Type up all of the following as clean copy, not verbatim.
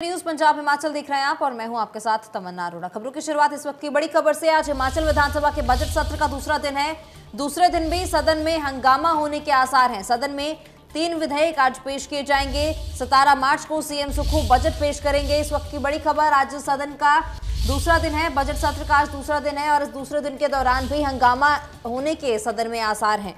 News Punjab Himachal देख रहे हैं आप और मैं हूं आपके साथ तमन्ना अरोड़ा। खबरों की शुरुआत इस वक्त की बड़ी खबर से। आज हिमाचल विधानसभा के बजट सत्र का दूसरा दिन है। दूसरे दिन भी सदन में हंगामा होने के आसार हैं। सदन में 3 विधेयक आज पेश किए जाएंगे। 17 मार्च को सीएम सुक्खू बजट पेश करेंगे। इस वक्त की बड़ी खबर, आज सदन का दूसरा दिन है, बजट सत्र का आज दूसरा दिन है और इस दूसरे दिन के दौरान भी हंगामा होने के सदन में आसार हैं।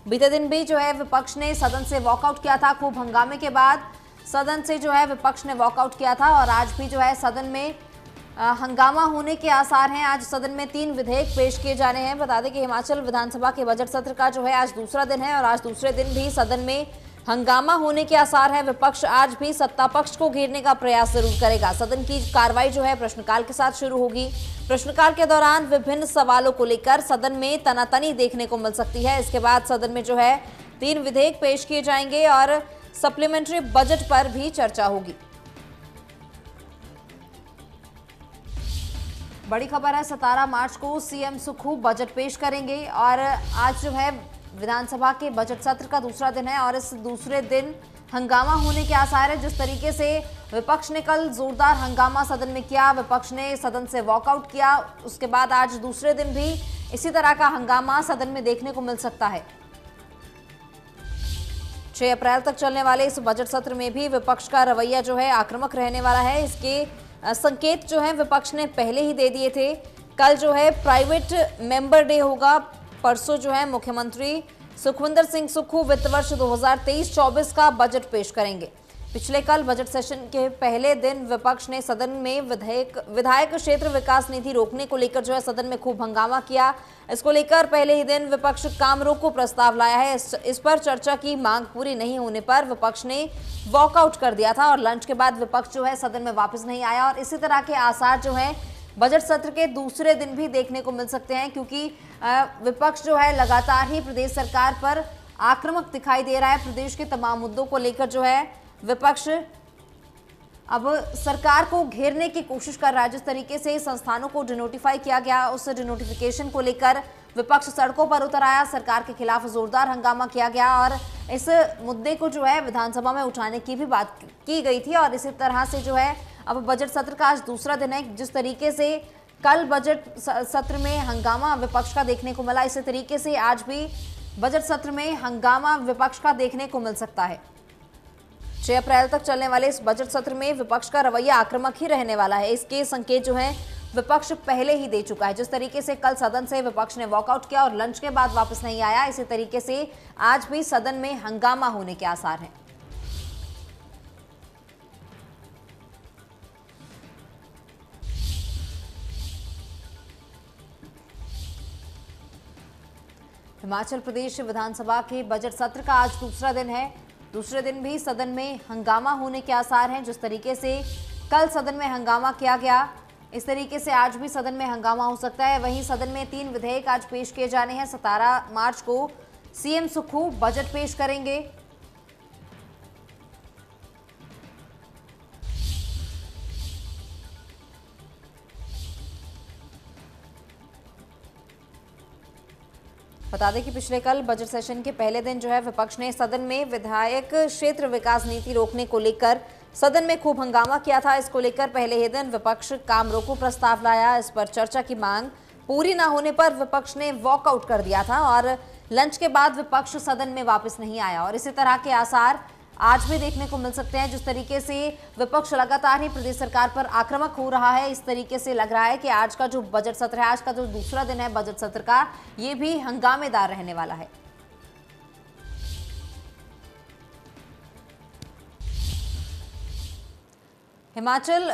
बीते दिन भी जो है विपक्ष ने सदन से वॉकआउट किया था। खूब हंगामे के बाद सदन से जो है विपक्ष ने वॉकआउट किया था और आज भी जो है सदन में हंगामा होने के आसार हैं। आज सदन में 3 विधेयक पेश किए जाने हैं। बता दें कि हिमाचल विधानसभा के बजट सत्र का जो है आज दूसरा दिन है और आज दूसरे दिन भी सदन में हंगामा होने के आसार है। विपक्ष आज भी सत्ता पक्ष को घेरने का प्रयास जरूर करेगा। सदन की कार्रवाई जो है प्रश्नकाल के साथ शुरू होगी। प्रश्नकाल के दौरान विभिन्न सवालों को लेकर सदन में तनातनी देखने को मिल सकती है। इसके बाद सदन में जो है 3 विधेयक पेश किए जाएंगे और सप्लीमेंट्री बजट पर भी चर्चा होगी। बड़ी खबर है, 17 मार्च को सीएम सुक्खू बजट पेश करेंगे और आज जो है विधानसभा के बजट सत्र का दूसरा दिन है और इस दूसरे दिन हंगामा होने के आसार है। जिस तरीके से विपक्ष ने कल जोरदार हंगामा सदन में किया, विपक्ष ने सदन से वॉकआउट किया, उसके बाद आज दूसरे दिन भी इसी तरह का हंगामा सदन में देखने को मिल सकता है। 6 अप्रैल तक चलने वाले इस बजट सत्र में भी विपक्ष का रवैया जो है आक्रामक रहने वाला है। इसके संकेत जो है विपक्ष ने पहले ही दे दिए थे। कल जो है प्राइवेट मेंबर डे होगा। परसों जो है मुख्यमंत्री सुखविंदर सिंह सुक्खू वित्त वर्ष 2023-24 का बजट पेश करेंगे। पिछले कल बजट सेशन के पहले दिन विपक्ष ने सदन में विधायक क्षेत्र विकास निधि रोकने को लेकर जो है सदन में खूब हंगामा किया। इसको लेकर पहले ही दिन विपक्ष काम रोको प्रस्ताव लाया है। इस पर चर्चा की मांग पूरी नहीं होने पर विपक्ष ने वॉकआउट कर दिया था और लंच के बाद विपक्ष जो है सदन में वापस नहीं आया और इसी तरह के आसार जो है बजट सत्र के दूसरे दिन भी देखने को मिल सकते हैं, क्योंकि विपक्ष जो है लगातार ही प्रदेश सरकार पर आक्रामक दिखाई दे रहा है। प्रदेश के तमाम मुद्दों को लेकर जो है विपक्ष अब सरकार को घेरने की कोशिश कर रहा है। जिस तरीके से संस्थानों को डिनोटिफाई किया गया, उस डिनोटिफिकेशन को लेकर विपक्ष सड़कों पर उतर आया, सरकार के खिलाफ जोरदार हंगामा किया गया और इस मुद्दे को जो है विधानसभा में उठाने की भी बात की गई थी। और इसी तरह से जो है अब बजट सत्र का आज दूसरा दिन है। जिस तरीके से कल बजट सत्र में हंगामा विपक्ष का देखने को मिला, इसी तरीके से आज भी बजट सत्र में हंगामा विपक्ष का देखने को मिल सकता है। 6 अप्रैल तक चलने वाले इस बजट सत्र में विपक्ष का रवैया आक्रामक ही रहने वाला है। इसके संकेत जो हैं विपक्ष पहले ही दे चुका है। जिस तरीके से कल सदन से विपक्ष ने वॉकआउट किया और लंच के बाद वापस नहीं आया, इसी तरीके से आज भी सदन में हंगामा होने के आसार हैं। हिमाचल प्रदेश विधानसभा के बजट सत्र का आज दूसरा दिन है। दूसरे दिन भी सदन में हंगामा होने के आसार हैं। जिस तरीके से कल सदन में हंगामा किया गया, इस तरीके से आज भी सदन में हंगामा हो सकता है। वहीं सदन में 3 विधेयक आज पेश किए जाने हैं। 17 मार्च को सीएम सुक्खू बजट पेश करेंगे। बता दें कि पिछले कल बजट सेशन के पहले दिन जो है विपक्ष ने सदन में विधायक क्षेत्र विकास नीति रोकने को लेकर सदन में खूब हंगामा किया था। इसको लेकर पहले ही दिन विपक्ष काम रोको प्रस्ताव लाया। इस पर चर्चा की मांग पूरी न होने पर विपक्ष ने वॉकआउट कर दिया था और लंच के बाद विपक्ष सदन में वापस नहीं आया और इसी तरह के आसार आज भी देखने को मिल सकते हैं। जिस तरीके से विपक्ष लगातार ही प्रदेश सरकार पर आक्रामक हो रहा है, इस तरीके से लग रहा है कि आज का जो बजट सत्र है, आज का जो दूसरा दिन है बजट सत्र का, ये भी हंगामेदार रहने वाला है। हिमाचल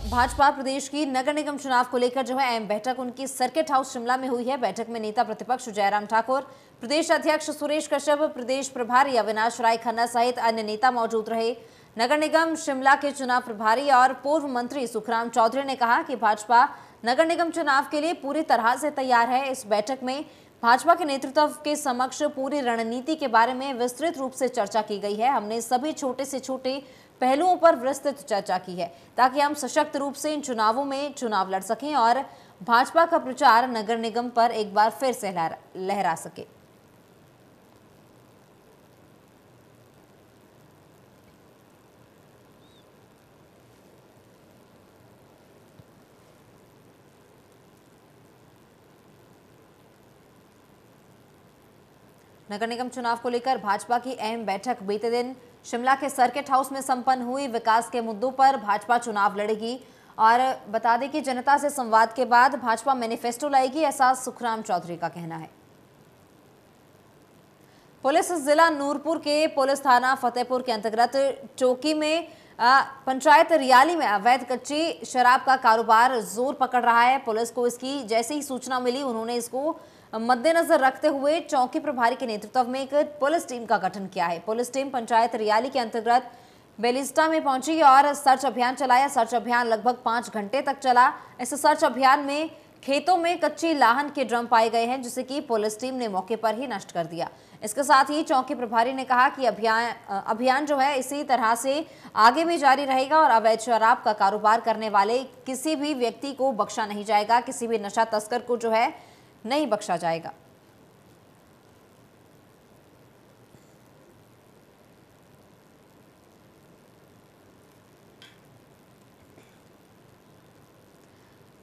भाजपा प्रदेश की नगर निगम चुनाव को लेकर जो है अहम बैठक उनकी सर्किट हाउस शिमला में हुई है। बैठक में नेता प्रतिपक्ष जयराम ठाकुर, प्रदेश अध्यक्ष सुरेश कश्यप, प्रदेश प्रभारी अविनाश राय खन्ना सहित अन्य नेता मौजूद रहे। नगर निगम शिमला के चुनाव प्रभारी और पूर्व मंत्री सुखराम चौधरी ने कहा कि भाजपा नगर निगम चुनाव के लिए पूरी तरह से तैयार है। इस बैठक में भाजपा के नेतृत्व के समक्ष पूरी रणनीति के बारे में विस्तृत रूप से चर्चा की गई है। हमने सभी छोटे से छोटे पहलुओं पर विस्तृत चर्चा की है ताकि हम सशक्त रूप से इन चुनावों में चुनाव लड़ सकें और भाजपा का प्रचार नगर निगम पर एक बार फिर से लहरा सके। नगर निगम चुनाव को लेकर भाजपा की अहम बैठक बीते दिन शिमला के सर्किट हाउस में संपन्न हुई। विकास के मुद्दों पर भाजपा चुनाव लड़ेगी और बता दें कि जनता से संवाद के बाद भाजपा मैनिफेस्टो लाएगी, ऐसा सुखराम चौधरी का कहना है। पुलिस जिला नूरपुर के पुलिस थाना फतेहपुर के अंतर्गत चौकी में पंचायत रियाली में अवैध कच्ची शराब का कारोबार जोर पकड़ रहा है। पुलिस को इसकी जैसे ही सूचना मिली, उन्होंने इसको मद्देनजर रखते हुए चौकी प्रभारी के नेतृत्व में एक पुलिस टीम का गठन किया है। पुलिस टीम पंचायत रियाली के अंतर्गत बेलिस्टा में पहुंची और सर्च अभियान चलाया। सर्च अभियान लगभग 5 घंटे तक चला। इस सर्च अभियान में खेतों में कच्ची लाहन के ड्रम पाए गए हैं, जिसे कि पुलिस टीम ने मौके पर ही नष्ट कर दिया। इसके साथ ही चौकी प्रभारी ने कहा कि अभियान जो है इसी तरह से आगे भी जारी रहेगा और अवैध शराब का कारोबार करने वाले किसी भी व्यक्ति को बख्शा नहीं जाएगा, किसी भी नशा तस्कर को जो है नहीं बख्शा जाएगा।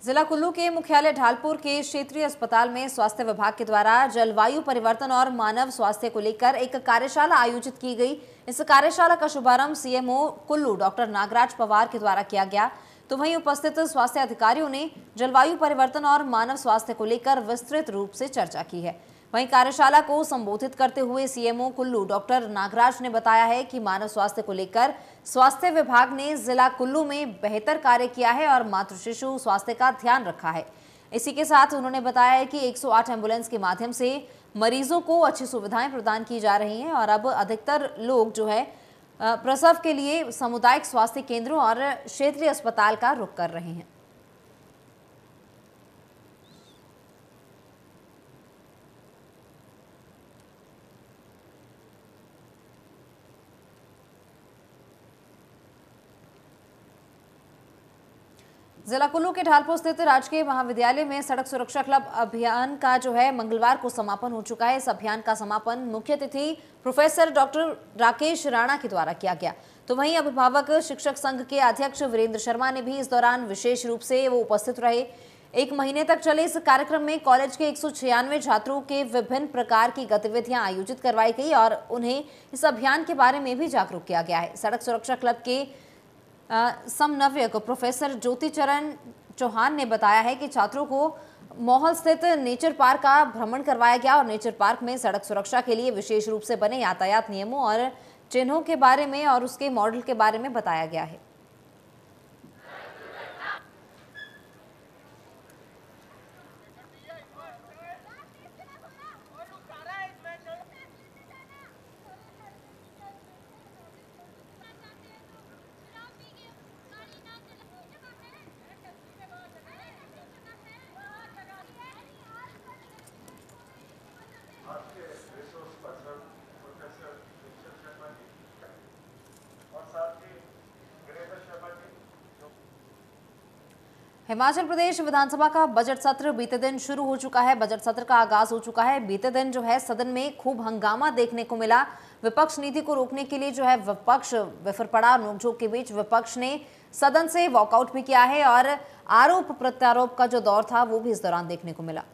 जिला कुल्लू के मुख्यालय ढालपुर के क्षेत्रीय अस्पताल में स्वास्थ्य विभाग के द्वारा जलवायु परिवर्तन और मानव स्वास्थ्य को लेकर एक कार्यशाला आयोजित की गई। इस कार्यशाला का शुभारंभ सीएमओ कुल्लू डॉक्टर नागराज पवार के द्वारा किया गया। तो वहीं उपस्थित स्वास्थ्य अधिकारियों ने जलवायु परिवर्तन और मानव स्वास्थ्य को लेकर विस्तृत रूप से चर्चा की है। वहीं कार्यशाला को संबोधित करते हुए सीएमओ कुल्लू डॉक्टर नागराज ने बताया है कि मानव स्वास्थ्य को लेकर स्वास्थ्य विभाग ने जिला कुल्लू में बेहतर कार्य किया है और मातृ शिशु स्वास्थ्य का ध्यान रखा है। इसी के साथ उन्होंने बताया है कि 108 एम्बुलेंस के माध्यम से मरीजों को अच्छी सुविधाएं प्रदान की जा रही हैं और अब अधिकतर लोग जो है प्रसव के लिए सामुदायिक स्वास्थ्य केंद्रों और क्षेत्रीय अस्पताल का रुख कर रहे हैं। जिला कुल्लू के ढालपुर स्थित राजकीय महाविद्यालय में सड़क सुरक्षा क्लब अभियान का जो है मंगलवार को समापन हो चुका है। इस अभियान का समापन मुख्य अतिथि प्रोफेसर डॉक्टर राकेश राणा के द्वारा किया गया। तो वहीं अभिभावक शिक्षक संघ के अध्यक्ष वीरेंद्र शर्मा ने भी इस दौरान विशेष रूप से वो उपस्थित रहे। 1 महीने तक चले इस कार्यक्रम में कॉलेज के 196 छात्रों के विभिन्न प्रकार की गतिविधियां आयोजित करवाई गई और उन्हें इस अभियान के बारे में भी जागरूक किया गया है। सड़क सुरक्षा क्लब के समन्वयक प्रोफेसर ज्योति चरण चौहान ने बताया है कि छात्रों को मोहल स्थित नेचर पार्क का भ्रमण करवाया गया और नेचर पार्क में सड़क सुरक्षा के लिए विशेष रूप से बने यातायात नियमों और चिन्हों के बारे में और उसके मॉडल के बारे में बताया गया है। हिमाचल प्रदेश विधानसभा का बजट सत्र बीते दिन शुरू हो चुका है। बजट सत्र का आगाज हो चुका है। बीते दिन जो है सदन में खूब हंगामा देखने को मिला। विपक्ष नीति को रोकने के लिए जो है विपक्ष विफर पड़ा। नोकझोंक के बीच विपक्ष ने सदन से वॉकआउट भी किया है और आरोप प्रत्यारोप का जो दौर था वो भी इस दौरान देखने को मिला।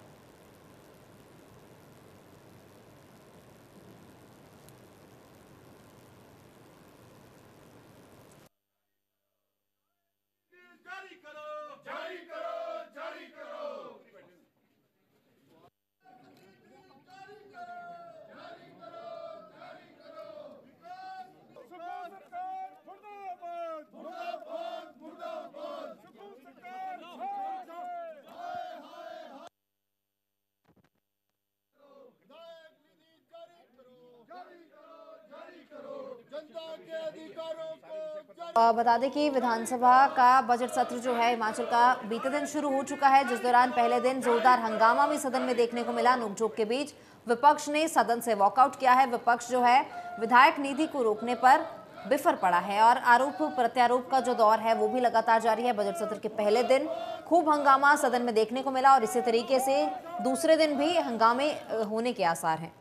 बता दें कि विधानसभा का बजट सत्र जो है हिमाचल का बीते दिन शुरू हो चुका है, जिस दौरान पहले दिन जोरदार हंगामा भी सदन में देखने को मिला। नोकझोंक के बीच विपक्ष ने सदन से वॉकआउट किया है। विपक्ष जो है विधायक निधि को रोकने पर बिफर पड़ा है और आरोप प्रत्यारोप का जो दौर है वो भी लगातार जारी है। बजट सत्र के पहले दिन खूब हंगामा सदन में देखने को मिला और इसी तरीके से दूसरे दिन भी हंगामे होने के आसार हैं।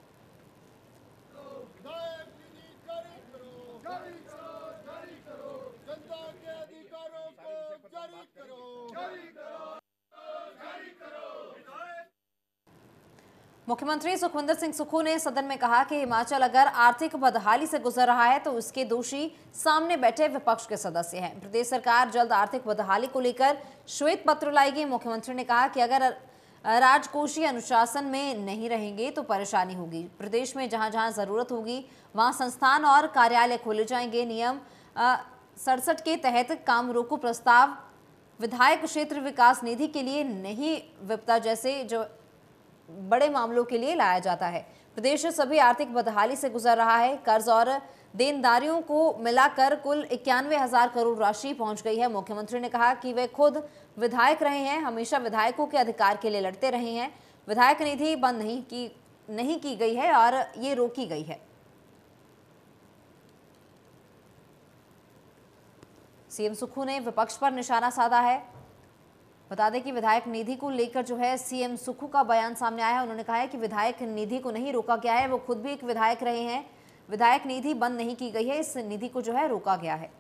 मुख्यमंत्री सुखविंदर सिंह सुक्खू ने सदन में कहा कि हिमाचल अगर आर्थिक बदहाली से गुजर रहा है तो इसके दोषी सामने बैठे विपक्ष के सदस्य हैं। प्रदेश सरकार जल्द आर्थिक बदहाली को लेकर श्वेत पत्र लाएगी। मुख्यमंत्री ने कहा कि अगर राजकोषीय अनुशासन में नहीं रहेंगे तो परेशानी होगी। प्रदेश में जहां जहां जरूरत होगी वहां संस्थान और कार्यालय खोले जाएंगे। नियम 67 के तहत काम रोको प्रस्ताव विधायक क्षेत्र विकास निधि के लिए नहीं, विपदा जैसे जो बड़े मामलों के लिए लाया जाता है। प्रदेश सभी आर्थिक बदहाली से गुजर रहा है। कर्ज और देनदारियों को मिलाकर कुल 91,000 करोड़ राशि पहुंच गई है। मुख्यमंत्री ने कहा कि वे खुद विधायक रहे हैं, हमेशा विधायकों के अधिकार के लिए लड़ते रहे हैं। विधायक निधि बंद नहीं की गई है और ये रोकी गई है। सीएम सुक्खू ने विपक्ष पर निशाना साधा है। बता दें कि विधायक निधि को लेकर जो है सीएम सुक्खू का बयान सामने आया है। उन्होंने कहा है कि विधायक निधि को नहीं रोका गया है, वो खुद भी एक विधायक रहे हैं। विधायक निधि बंद नहीं की गई है, इस निधि को जो है रोका गया है।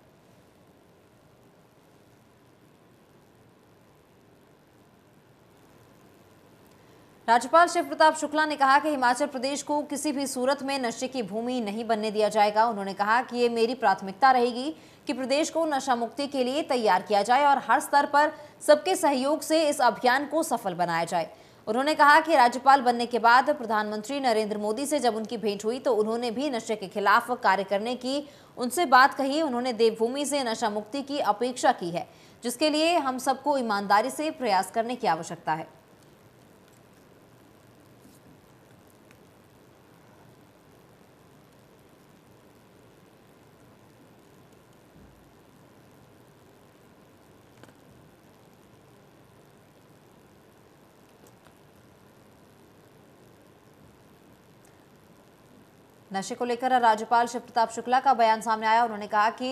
राज्यपाल शिव प्रताप शुक्ला ने कहा कि हिमाचल प्रदेश को किसी भी सूरत में नशे की भूमि नहीं बनने दिया जाएगा। उन्होंने कहा कि ये मेरी प्राथमिकता रहेगी कि प्रदेश को नशा मुक्ति के लिए तैयार किया जाए और हर स्तर पर सबके सहयोग से इस अभियान को सफल बनाया जाए। उन्होंने कहा कि राज्यपाल बनने के बाद प्रधानमंत्री नरेंद्र मोदी से जब उनकी भेंट हुई तो उन्होंने भी नशे के खिलाफ कार्य करने की उनसे बात कही। उन्होंने देवभूमि से नशा मुक्ति की अपेक्षा की है, जिसके लिए हम सबको ईमानदारी से प्रयास करने की आवश्यकता है। नशे को लेकर राज्यपाल शिव प्रताप शुक्ला का बयान सामने आया। उन्होंने कहा कि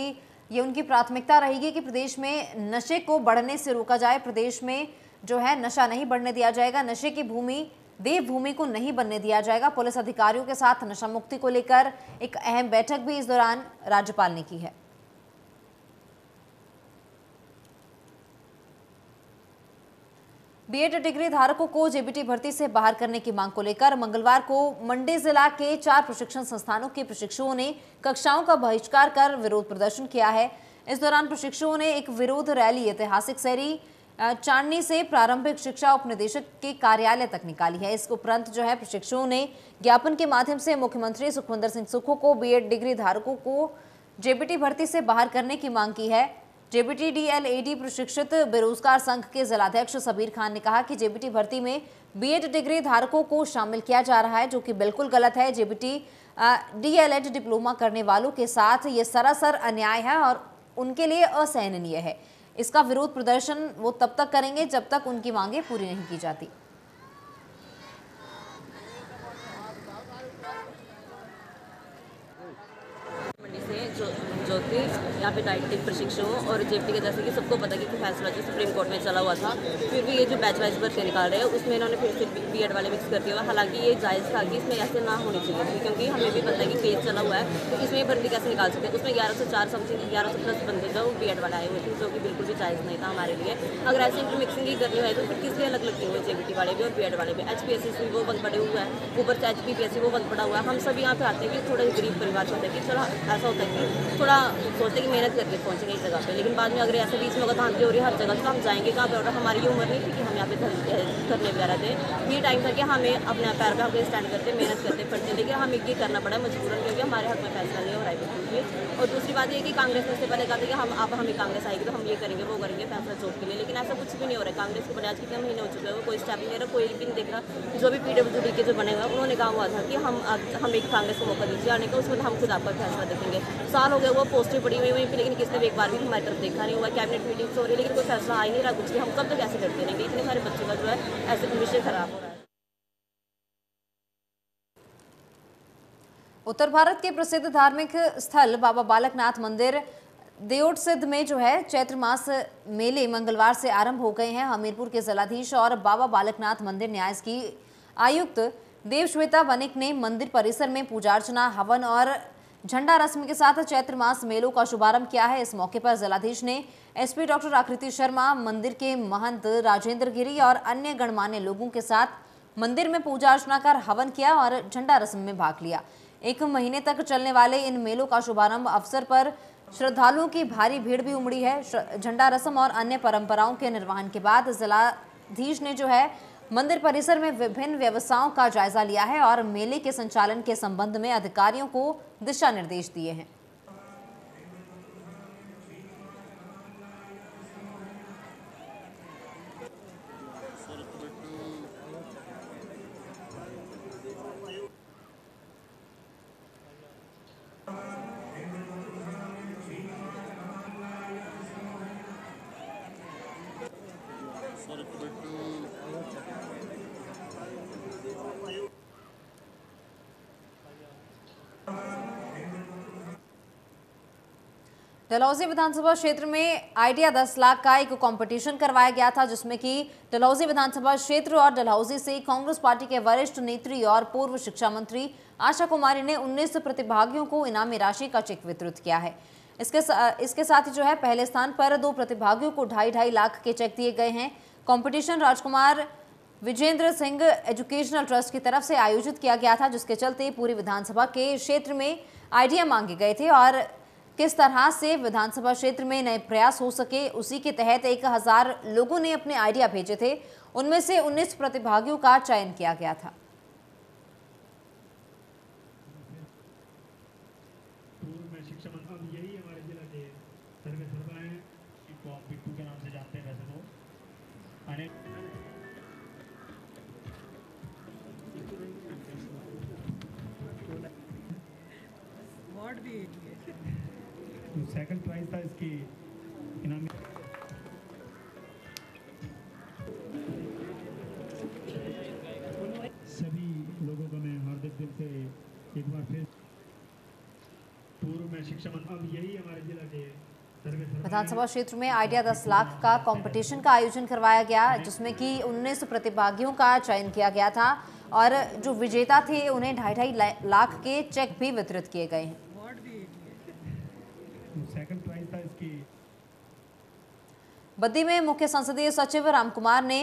ये उनकी प्राथमिकता रहेगी कि प्रदेश में नशे को बढ़ने से रोका जाए। प्रदेश में जो है नशा नहीं बढ़ने दिया जाएगा। नशे की भूमि देवभूमि को नहीं बनने दिया जाएगा। पुलिस अधिकारियों के साथ नशा मुक्ति को लेकर एक अहम बैठक भी इस दौरान राज्यपाल ने की है। बीएड डिग्री धारकों को जेबीटी भर्ती से बाहर करने की मांग को लेकर मंगलवार को मंडी जिला के 4 प्रशिक्षण संस्थानों के प्रशिक्षुओं ने कक्षाओं का बहिष्कार कर विरोध प्रदर्शन किया है। इस दौरान प्रशिक्षुओं ने एक विरोध रैली ऐतिहासिक शहरी चांदनी से प्रारंभिक शिक्षा उपनिदेशक के कार्यालय तक निकाली है। इस उपरांत जो है प्रशिक्षुओं ने ज्ञापन के माध्यम से मुख्यमंत्री सुखविंदर सिंह सुक्खू को बीएड डिग्री धारकों को जेबीटी भर्ती से बाहर करने की मांग की है। जेबीटी डीएलएडी प्रशिक्षित बेरोजगार संघ के जिलाध्यक्ष सबीर खान ने कहा कि जेबीटी भर्ती में बीएड डिग्री धारकों को शामिल किया जा रहा है, जो कि बिल्कुल गलत है। जेबीटी डीएलएड डिप्लोमा करने वालों के साथ ये सरासर अन्याय है और उनके लिए असहनीय है। इसका विरोध प्रदर्शन वो तब तक करेंगे जब तक उनकी मांगें पूरी नहीं की जाती। जो कि यहाँ पे डाइटिक प्रशिक्षु और जेबीटी के जैसे कि सबको पता है कि फैसला जो सुप्रीम कोर्ट में चला हुआ था, फिर भी ये जो बैच वाइज भर्ती निकाल रहे हैं उसमें इन्होंने फिर से बीएड वाले मिक्स कर दिया। हालांकि ये जायज़ था कि इसमें ऐसे ना होनी चाहिए थी, क्योंकि हमें भी पता है कि केस चला हुआ है, तो इसमें भर्ती कैसे निकाल सकते हैं। उसमें 1104 समथिंग 1110 बंदे जो बीएड वाले आए हुए थे, जो कि बिल्कुल भी जायज़ नहीं था हमारे लिए। अगर ऐसे इंटरमिक्सिंग ही करनी है तो फिर किस लिए अलग लगती हुई जेबीटी वाले भी और बीएड वाले भी। HPSC वो बंद पड़े हुआ है, ऊपर से HPPSC वो बंद पड़ा हुआ है। हम सब यहाँ पे आते हैं कि थोड़ा गरीब परिवार से होता है कि चलो ऐसा होता है कि थोड़ा सोचते हैं कि मेहनत करके पहुँचेंगे इस जगह पे, लेकिन बाद में अगर ऐसे बीच में अगर धांधली हो रही है हर जगह तो हम जाएंगे कहाँ पे। और हमारी ये उम्र नहीं थी कि हम यहाँ पे धरने वगैरह थे। ये टाइम था कि हमें अपने पैर पर आगे स्टैंड करते मेहनत करते पड़ते, लेकिन हमें ये करना पड़ा मजबूरन, क्योंकि हमारे हक में फैसला नहीं हो रहा है। और दूसरी बात ये कि कांग्रेस ने इससे पहले कहा था कि हम अब हमें कांग्रेस आएगी तो हम ये करेंगे वो करेंगे फैसला चोट के लिए, लेकिन ऐसा कुछ भी नहीं हो रहा है। कांग्रेस के बने आज कितने महीने हो चुके हैं, वो कोई स्टेप नहीं ले रहा, कोई भी नहीं देख रहा। जो भी PWD के जो बने हुए उन्होंने कहा हुआ था कि हम एक कांग्रेस को मौका दीजिए आने का, उसमें हम खुद आपका फैसला देखेंगे। साल हो गया वो पोस्टें पड़ी हुई थी, लेकिन किसने भी एक बार भी हमारी तरफ देखा नहीं हुआ। कैबिनेट मीटिंग्स हो रही है लेकिन कोई फैसला आ ही नहीं रहा कुछ भी। हम कब तक ऐसे लड़ते रहेंगे? इतने सारे बच्चों का जो है ऐसे भविष्य खराब हो रहा है। उत्तर भारत के प्रसिद्ध धार्मिक स्थल बाबा बालकनाथ मंदिर देओटसिद्ध में जो है चैत्र मास मेले मंगलवार से आरंभ हो गए हैं। हमीरपुर के जिलाधीश और बाबा बालकनाथ मंदिर न्यास की आयुक्त देवश्वेता वनिक ने मंदिर परिसर में पूजा अर्चना, हवन और झंडा रस्म के साथ चैत्र मास मेलों का शुभारंभ किया है। इस मौके पर जिलाधीश ने एसपी डॉक्टर आकृति शर्मा, मंदिर के महंत राजेंद्र गिरी और अन्य गणमान्य लोगों के साथ मंदिर में पूजा अर्चना कर हवन किया और झंडा रस्म में भाग लिया। 1 महीने तक चलने वाले इन मेलों का शुभारंभ अवसर पर श्रद्धालुओं की भारी भीड़ भी उमड़ी है। झंडा रस्म और अन्य परंपराओं के निर्वहन के बाद जिलाधीश ने जो है मंदिर परिसर में विभिन्न व्यवस्थाओं का जायजा लिया है और मेले के संचालन के संबंध में अधिकारियों को दिशा निर्देश दिए हैं। डलहौजी विधानसभा क्षेत्र में आइडिया 10 लाख का एक कंपटीशन करवाया गया था, जिसमें कि डलहौजी विधानसभा क्षेत्र और डलहौजी से कांग्रेस पार्टी के वरिष्ठ नेत्री और पूर्व शिक्षा मंत्री आशा कुमारी ने 19 प्रतिभागियों को इनामी राशि का चेक वितरित किया है। इसके साथ ही जो है पहले स्थान पर 2 प्रतिभागियों को 2.5 लाख के चेक दिए गए हैं। कंपटीशन राजकुमार विजेंद्र सिंह एजुकेशनल ट्रस्ट की तरफ से आयोजित किया गया था, जिसके चलते पूरी विधानसभा के क्षेत्र में आइडिया मांगे गए थे और किस तरह से विधानसभा क्षेत्र में नए प्रयास हो सके, उसी के तहत 1000 लोगों ने अपने आइडिया भेजे थे। उनमें से 19 प्रतिभागियों का चयन किया गया था। पूर्व में शिक्षा मंत्री यही हमारे जिला के सर्वे सर्वा हैं, इनको आप पिट्टू के नाम से जानते हैं वैसे तो अनेक वार्ड भी सेकंड प्राइज था इसकी इनामी। सभी लोगों को मैं हार्दिक दिल से एक बार फिर पूर्व में शिक्षा मंत्री अब यही हमारे जिला के विधानसभा क्षेत्र में आइडिया 10 लाख का कंपटीशन का आयोजन करवाया गया, जिसमें कि 19 प्रतिभागियों का चयन किया गया था और जो विजेता थे उन्हें 2.5 लाख के चेक भी वितरित किए गए हैं। सेकंड प्राइज था इसकी। बद्दी में मुख्य संसदीय सचिव रामकुमार ने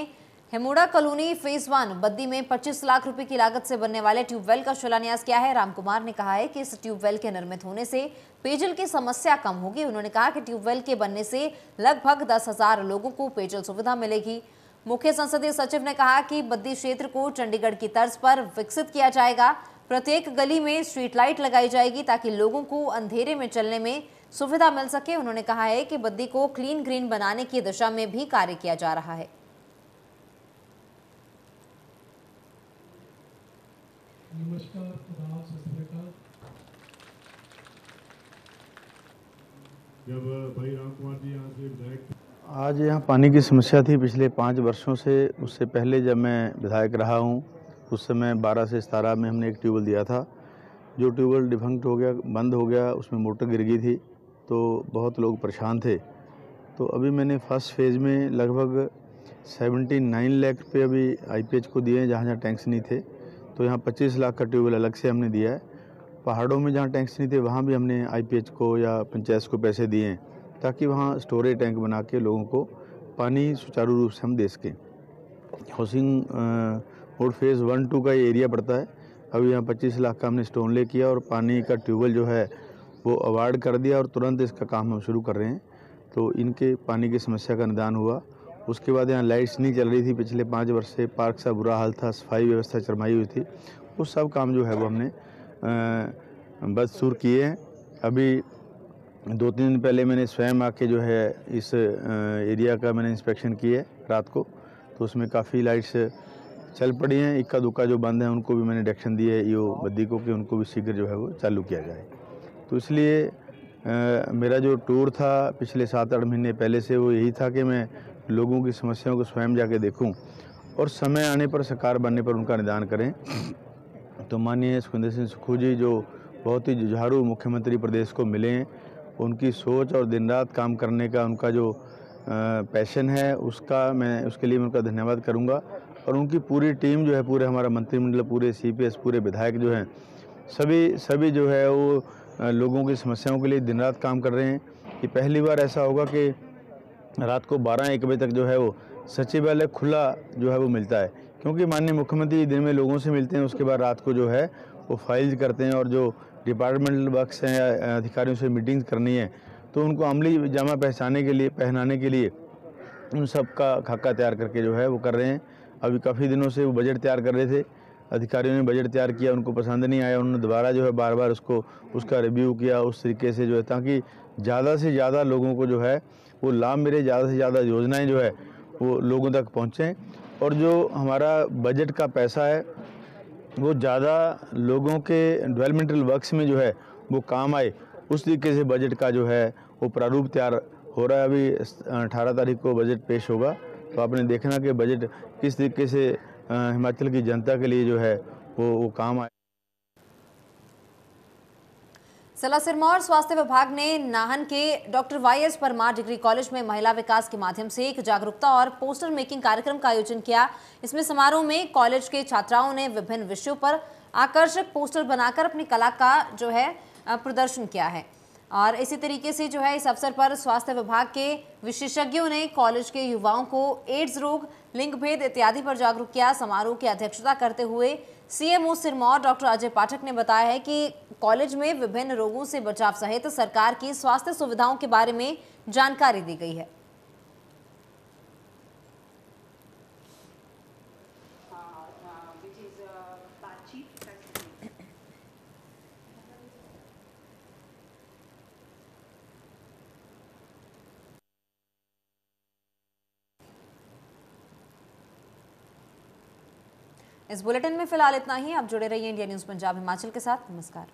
हिमुड़ा कॉलोनी फेज 1 बद्दी में 25 लाख रुपए की लागत से बनने वाले ट्यूबवेल का शिलान्यास किया है। रामकुमार ने कहा है कि इस ट्यूबवेल के निर्मित होने से पेयजल की समस्या कम होगी। उन्होंने कहा कि ट्यूबवेल के बनने से लगभग 10,000 लोगों को पेयजल सुविधा मिलेगी। मुख्य संसदीय सचिव ने कहा कि बद्दी क्षेत्र को चंडीगढ़ की तर्ज पर विकसित किया जाएगा। प्रत्येक गली में स्ट्रीट लाइट लगाई जाएगी ताकि लोगों को अंधेरे में चलने में सुविधा मिल सके। उन्होंने कहा है कि बद्दी को क्लीन ग्रीन बनाने की दिशा में भी कार्य किया जा रहा है। नमस्कार, जब भाई रामकुमार जी यहाँ से विधायक आज यहाँ पानी की समस्या थी पिछले 5 वर्षों से। उससे पहले जब मैं विधायक रहा हूँ उस समय 12 से 17 में हमने एक ट्यूबवेल दिया था। जो ट्यूबवेल डिफंक्ट हो गया, बंद हो गया, उसमें मोटर गिर गई थी तो बहुत लोग परेशान थे। तो अभी मैंने फर्स्ट फेज़ में लगभग 79 लाख रुपये अभी IPH को दिए हैं जहाँ जहाँ टैंक्स नहीं थे। तो यहाँ 25 लाख का ट्यूबवेल अलग से हमने दिया है। पहाड़ों में जहाँ टैंक्स नहीं थे वहाँ भी हमने IPH को या पंचायत को पैसे दिए हैं ताकि वहाँ स्टोरेज टैंक बना के लोगों को पानी सुचारू रूप से हम दे सकें। हाउसिंग बोर्ड फेज़ 1-2 का ये एरिया पड़ता है। अभी यहाँ 25 लाख का हमने स्टोन ले किया और पानी का ट्यूबवेल जो है वो अवार्ड कर दिया और तुरंत इसका काम हम शुरू कर रहे हैं। तो इनके पानी की समस्या का निदान हुआ। उसके बाद यहाँ लाइट्स नहीं चल रही थी पिछले 5 वर्ष से, पार्क सा बुरा हाल था, सफाई व्यवस्था चरमाई हुई थी। वो सब काम जो है वो हमने बदसूर किए हैं। अभी 2-3 दिन पहले मैंने स्वयं आके जो है इस एरिया का मैंने इंस्पेक्शन किया है रात को, तो उसमें काफ़ी लाइट्स चल पड़ी हैं। इक्का दुक्का जो बंद हैं उनको भी मैंने डायरेक्शन दिए है ईओ बद्दी को कि उनको भी शीघ्र जो है वो चालू किया जाए। तो इसलिए मेरा जो टूर था पिछले 7-8 महीने पहले से वो यही था कि मैं लोगों की समस्याओं को स्वयं जाके देखूं और समय आने पर सरकार बनने पर उनका निदान करें। तो माननीय सुखविंदर सिंह सुक्खू जी जो बहुत ही जुझारू मुख्यमंत्री प्रदेश को मिले हैं, उनकी सोच और दिन रात काम करने का उनका जो पैशन है उसके लिए मैं उनका धन्यवाद करूंगा। और उनकी पूरी टीम जो है, पूरे हमारा मंत्रिमंडल, पूरे CPS, पूरे विधायक जो हैं, सभी जो है वो लोगों की समस्याओं के लिए दिन रात काम कर रहे हैं। कि पहली बार ऐसा होगा कि रात को 12-1 बजे तक जो है वो सचिवालय खुला जो है वो मिलता है, क्योंकि माननीय मुख्यमंत्री दिन में लोगों से मिलते हैं, उसके बाद रात को जो है वो फाइल्स करते हैं, और जो डिपार्टमेंटल वर्क्स हैं या अधिकारियों से मीटिंग्स करनी है तो उनको अमली जामा पहनाने के लिए उन सब का खाका तैयार करके जो है वो कर रहे हैं। अभी काफ़ी दिनों से वो बजट तैयार कर रहे थे, अधिकारियों ने बजट तैयार किया, उनको पसंद नहीं आया, उन्होंने दोबारा जो है बार-बार उसका रिव्यू किया उस तरीके से जो है, ताकि ज़्यादा से ज़्यादा लोगों को जो है वो लाभ मिले, ज़्यादा से ज़्यादा योजनाएं जो है वो लोगों तक पहुँचें, और जो हमारा बजट का पैसा है वो ज़्यादा लोगों के डेवलपमेंटल वर्क्स में जो है वो काम आए, उस तरीके से बजट का जो है वो प्रारूप तैयार हो रहा है। अभी 18 तारीख को बजट पेश होगा, तो आपने देखना कि बजट किस तरीके से हिमाचल की जनता के लिए जो है वो काम आए। जिला सिरमौर स्वास्थ्य विभाग ने नाहन के डॉक्टर वाई.एस. परमार डिग्री कॉलेज में महिला विकास के माध्यम से एक जागरूकता और पोस्टर मेकिंग कार्यक्रम का आयोजन किया। इसमें समारोह में कॉलेज के छात्राओं ने विभिन्न विषयों पर आकर्षक पोस्टर बनाकर अपनी कला का जो है प्रदर्शन किया है। और इसी तरीके से जो है इस अवसर पर स्वास्थ्य विभाग के विशेषज्ञों ने कॉलेज के युवाओं को एड्स रोग, लिंग भेद इत्यादि पर जागरूक किया। समारोह की अध्यक्षता करते हुए सीएमओ सिरमौर डॉक्टर अजय पाठक ने बताया है कि कॉलेज में विभिन्न रोगों से बचाव सहित सरकार की स्वास्थ्य सुविधाओं के बारे में जानकारी दी गई है। इस बुलेटिन में फिलहाल इतना ही। आप जुड़े रहिए इंडिया न्यूज पंजाब हिमाचल के साथ। नमस्कार।